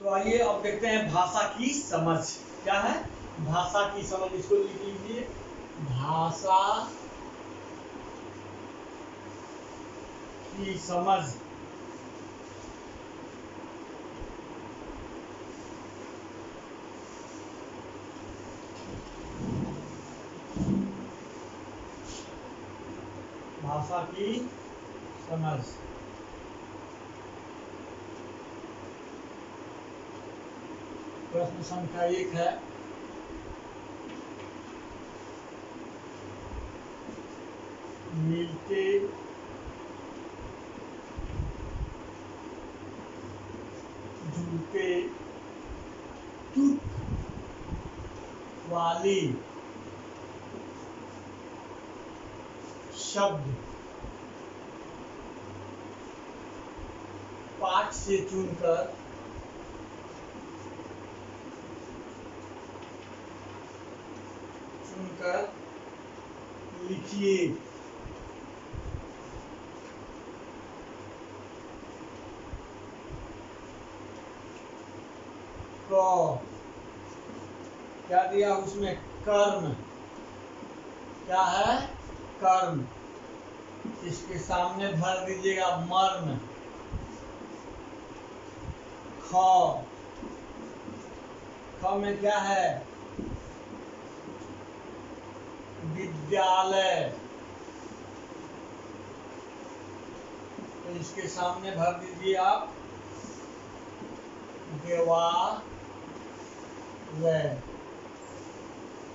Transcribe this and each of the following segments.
तो आइए अब देखते हैं भाषा की समझ। क्या है भाषा की समझ, इसको लिख लीजिए। भाषा की समझ। भाषा की समझ। प्रश्न संख्या 1 है, मिलते जुलते तुक वाली शब्द पाठ से चुनकर लिखिए। क क्या दिया उसमें, कर्म। क्या है कर्म, इसके सामने भर दीजिएगा मर्म। ख में क्या है, विद्यालय, तो इसके सामने भर दीजिए आप देवालय।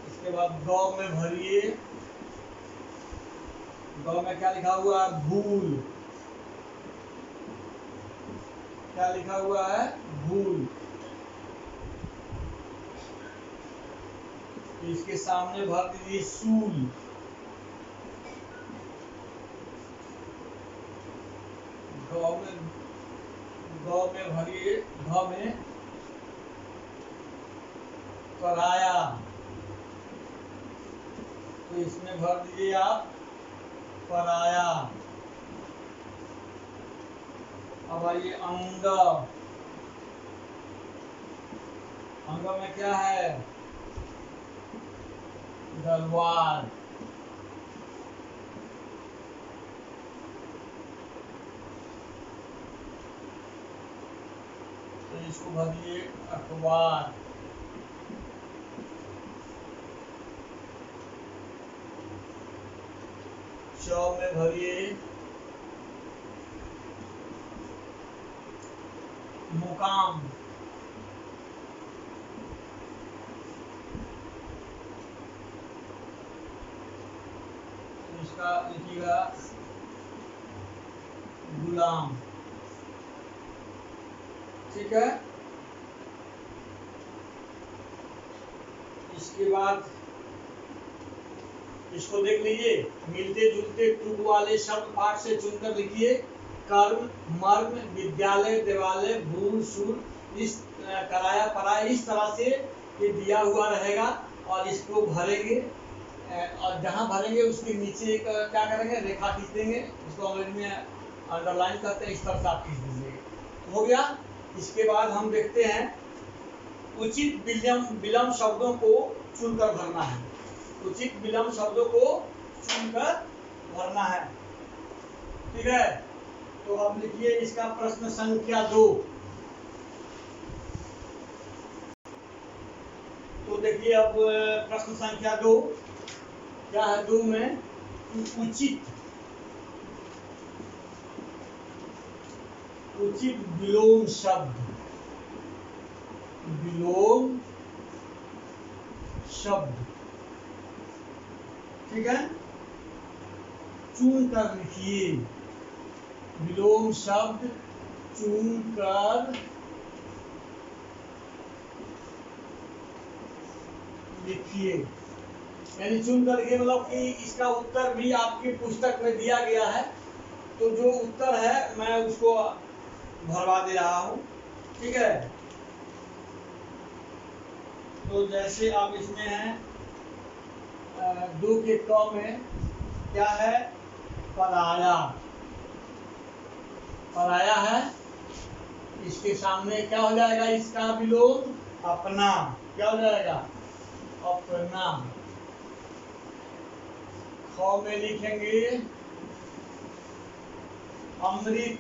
इसके बाद गौ में भरिए, गौ में क्या लिखा हुआ है, भूल। क्या लिखा हुआ है, भूल। इसके सामने भर दीजिए सूल। गौ में भरिए, घ में कराया, तो इसमें भर दीजिए आप पराया। अब आइए अंग। अंग में क्या है, गलवार, तो इसको भरिए अखबार। च में भरिए मुकाम। तो इसका लिखिएगा गुलाम। ठीक है, इसके बाद इसको देख लीजिए, मिलते जुलते तुक वाले शब्द पाठ से चुनकर लिखिए। कर्म, मर्म, विद्यालय, देवालय, भूल, सूल, इस कराया, पराया, इस तरह से ये दिया हुआ रहेगा और इसको भरेंगे। और जहाँ भरेंगे उसके नीचे एक क्या करेंगे, रेखा खींच देंगे। इसको अंग्रेजी में अंडरलाइन करते हैं, इस तरह से आप खींच दीजिए। हो गया। इसके बाद हम देखते हैं उचित विलम्ब शब्दों को चुनकर भरना है। उचित विलम्ब शब्दों को चुनकर भरना है। ठीक है, तो अब लिखिए इसका प्रश्न संख्या 2। तो देखिए अब प्रश्न संख्या 2 क्या है। 2 में उचित विलोम शब्द, विलोम शब्द, ठीक है, चुन कर लिखिए। विलोम शब्द चुन कर लिखिए। यानी चुन कर लिखिए मतलब कि इसका उत्तर भी आपकी पुस्तक में दिया गया है, तो जो उत्तर है मैं उसको भरवा दे रहा हूँ। ठीक है, तो जैसे आप इसमें है 2 के क में क्या है, पराया। पराया है इसके सामने क्या हो जाएगा, इसका विलोम अपना, क्या हो जाएगा, अपना। ख में लिखेंगे अमृत,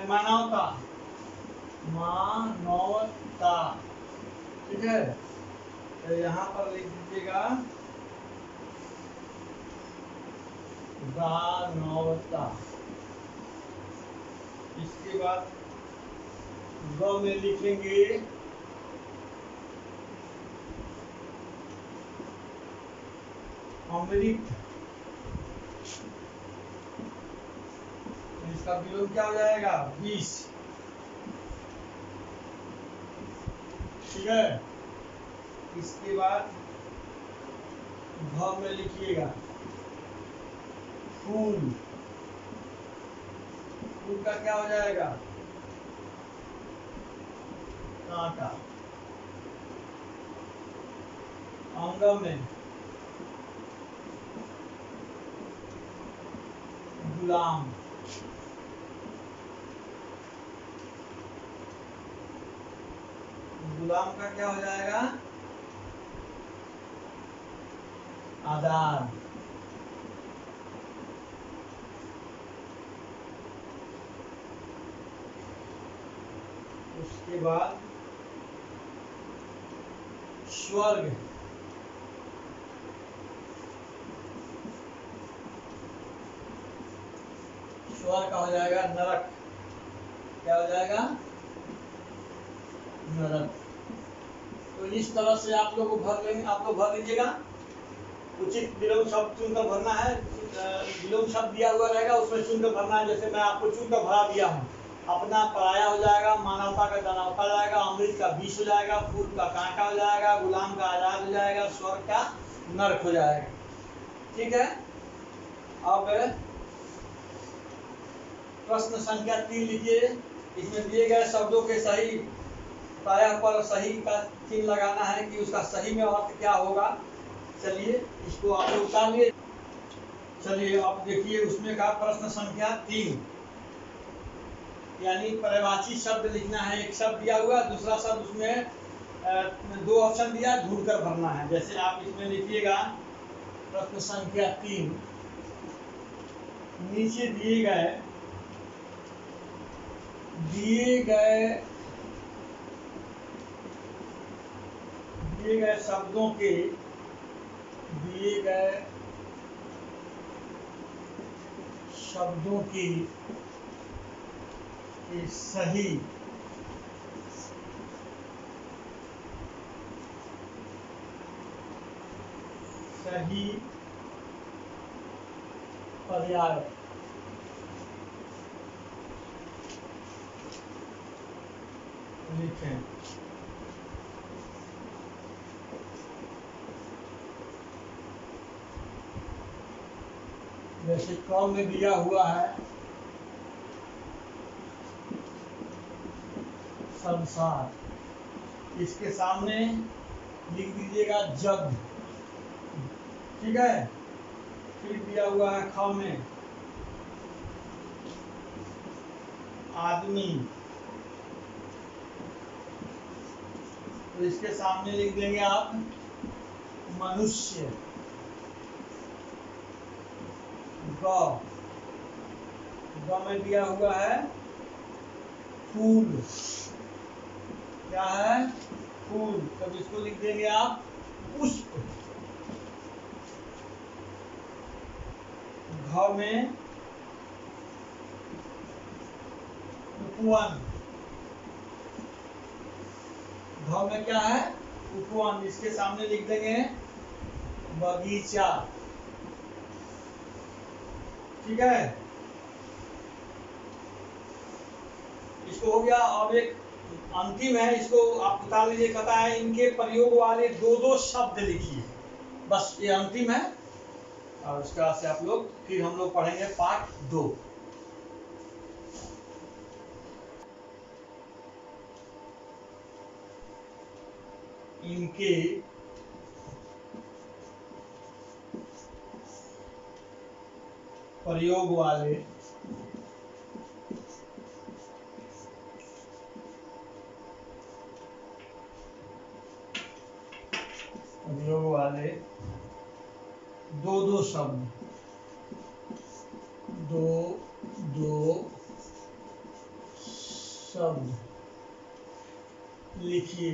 मानवता, मानवता, ठीक है। तो यहाँ पर लिख दीजिएगा दानवता। इसके बाद ग में लिखेंगे अमृत, इसका विलोम क्या हो जाएगा, 20, ठीक है। इसके बाद भ में लिखिएगा फूल, फूल का क्या हो जाएगा, कांटा। अंग में गुलाम, गुलाम का क्या हो जाएगा, आधार। उसके बाद स्वर्ग, स्वर्ग का हो जाएगा नरक, क्या हो जाएगा, नरक। तो इस तरह से आप लोग को भर लेंगे, आप लोग भर लीजिएगा। उचित विलोम शब्द चुनकर भरना है, विलोम शब्द दिया हुआ रहेगा उसमें चुनकर भरना है। जैसे मैं आपको चुनकर भरा दिया हूँ, अपना पराया हो जाएगा, मानवता का दानवता हो जाएगा, अमृत का विष हो जाएगा, फूल का कांटा हो जाएगा, गुलाम का आजाद हो जाएगा, स्वर्ग का नरक हो जाएगा, ठीक है। अब प्रश्न संख्या 3 लिखिए। इसमें दिए गए शब्दों के सही प्रायः पर सही का चिन्ह लगाना है कि उसका सही में अर्थ क्या होगा। चलिए इसको आप लोग उतार लिए। चलिए आप देखिए उसमें का प्रश्न संख्या 3, यानी पर्यायवाची शब्द लिखना है। एक शब्द दिया हुआ, दूसरा शब्द उसमें 2 ऑप्शन दिया, ढूंढकर भरना है। जैसे आप इसमें लिखिएगा प्रश्न संख्या 3, नीचे दिए गए शब्दों के सही पर्याय लिखें। जैसे क में दिया हुआ है संसार, इसके सामने लिख दीजिएगा जग, ठीक है। फिर दिया हुआ है ख में आदमी, तो इसके सामने लिख देंगे आप मनुष्य। ग में दिया हुआ है फूल, क्या है, फूल, तब इसको लिख देंगे आप पुष्प। घ में उपवन, घ में क्या है, उपवन, इसके सामने लिख देंगे बगीचा, ठीक है। इसको हो गया। अब एक अंतिम है, इसको आप उतार लीजिए। कहता है इनके प्रयोग वाले 2-2 शब्द लिखिए, बस ये अंतिम है। और उसके बाद से आप लोग फिर हम लोग पढ़ेंगे पाठ 2। इनके प्रयोग वाले प्रयोग वाले दो शब्द, दो शब्द लिखिए।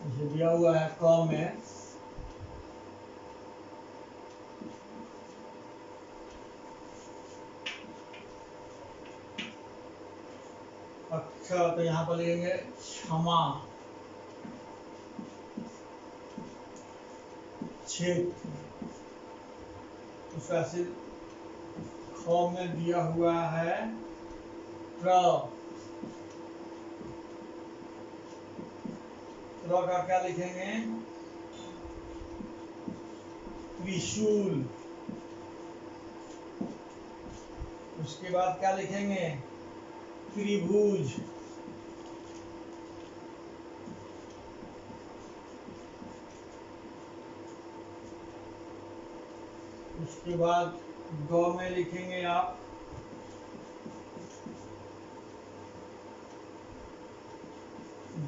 जैसे दिया हुआ है क में अच्छा, तो यहाँ पर लिखेंगे क्षमा, क्षेत्र। उसका सिर ख में दिया हुआ है त्र का क्या लिखेंगे? त्रिशूल। उसके बाद क्या लिखेंगे? त्रिभुज। उसके बाद ग में लिखेंगे आप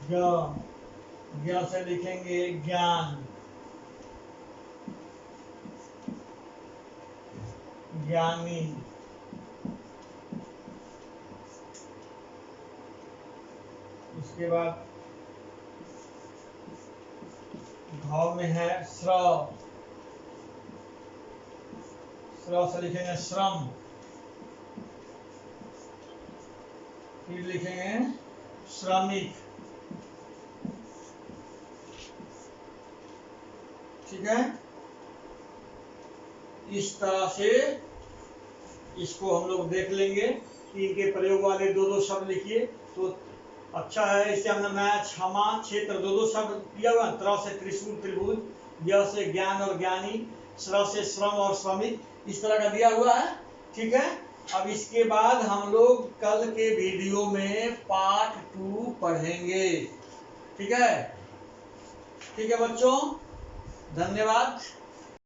ज्ञ से लिखेंगे ज्ञान, ज्ञानी। उसके बाद घ में है श्र से लिखेंगे श्रम। फिर लिखेंगे श्रमिक। ठीक है, इस तरह से इसको हम लोग देख लेंगे कि इनके प्रयोग वाले दो शब्द लिखिए तो अच्छा है। इससे हमने नया क्षमा, क्षेत्र दो शब्द दिया हुआ। त्र से त्रिशूल त्रिभुज, ज्ञ से ज्ञान और ज्ञानी, श्र से श्रम और श्रमिक, इस तरह का दिया हुआ है। ठीक है, अब इसके बाद हम लोग कल के वीडियो में पार्ट 2 पढ़ेंगे। ठीक है, ठीक है बच्चों, धन्यवाद।